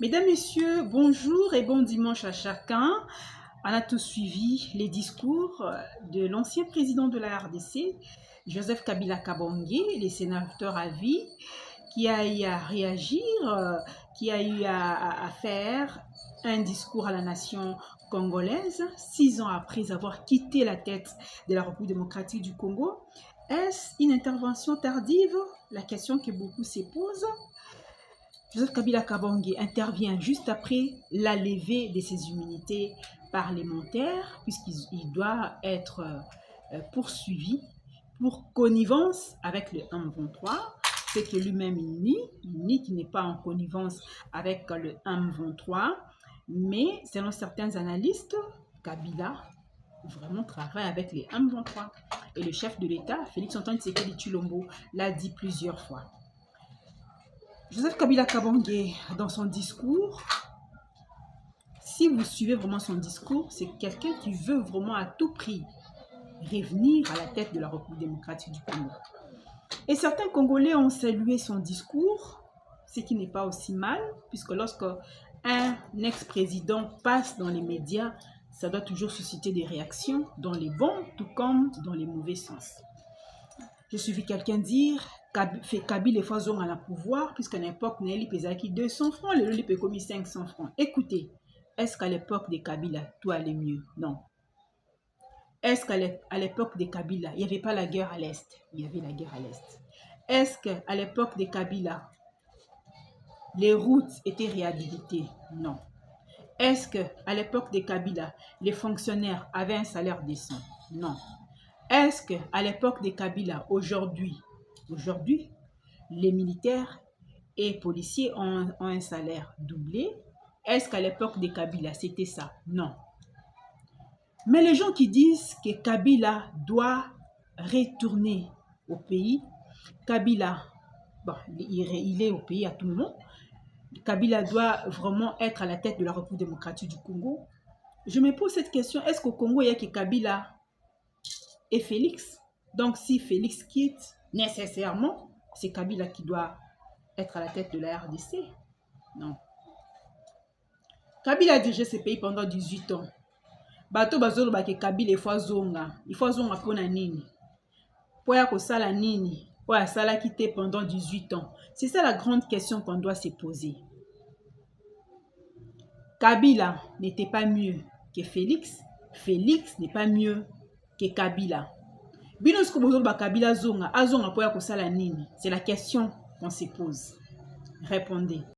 Mesdames, Messieurs, bonjour et bon dimanche à chacun. On a tous suivi les discours de l'ancien président de la RDC, Joseph Kabila Kabange, les sénateurs à vie, qui a eu à réagir, qui a eu à faire un discours à la nation congolaise, 6 ans après avoir quitté la tête de la République démocratique du Congo. Est-ce une intervention tardive? La question que beaucoup se posent. Joseph Kabila Kabange intervient juste après la levée de ses immunités parlementaires, puisqu'il doit être poursuivi pour connivence avec le M23, ce que lui-même nie qu'il n'est pas en connivence avec le M23, mais selon certains analystes, Kabila vraiment travaille avec les M23. Et le chef de l'État, Félix Antoine Tshisekedi Tshilombo, l'a dit plusieurs fois. Joseph Kabila Kabange, dans son discours, si vous suivez vraiment son discours, c'est quelqu'un qui veut vraiment à tout prix revenir à la tête de la République démocratique du Congo. Et certains Congolais ont salué son discours, ce qui n'est pas aussi mal, puisque lorsque un ex-président passe dans les médias, ça doit toujours susciter des réactions, dans les bons tout comme dans les mauvais sens. J'ai suivi quelqu'un dire fait Kabila les fois à la pouvoir, puisqu'à l'époque, Nelly Pesaki 200 francs, le Loli commis 500 francs. Écoutez, est-ce qu'à l'époque de Kabila, tout allait mieux? Non. Est-ce qu'à l'époque de Kabila, il n'y avait pas la guerre à l'Est? Il y avait la guerre à l'Est. Est-ce qu'à l'époque de Kabila, les routes étaient réhabilitées? Non. Est-ce qu'à l'époque de Kabila, les fonctionnaires avaient un salaire décent? Non. Est-ce qu'à l'époque de Kabila, aujourd'hui, les militaires et policiers ont un salaire doublé? Est-ce qu'à l'époque de Kabila, c'était ça? Non. Mais les gens qui disent que Kabila doit retourner au pays, Kabila, bon, il est au pays à tout moment, Kabila doit vraiment être à la tête de la République démocratique du Congo. Je me pose cette question, est-ce qu'au Congo, il y a que Kabila et Félix? Donc, si Félix quitte, nécessairement, c'est Kabila qui doit être à la tête de la RDC? Non. Kabila a dirigé ce pays pendant 18 ans. Bato bazolo ba ke Kabila il faut zonga pona nini? Poya ko sala nini? Poya sala quitté pendant 18 ans. C'est ça la grande question qu'on doit se poser. Kabila n'était pas mieux que Félix. Félix n'est pas mieux que Kabila. Binosko bozolo ba Kabila zonga, azonga poya ko sala nini? C'est la question qu'on se pose. Répondez.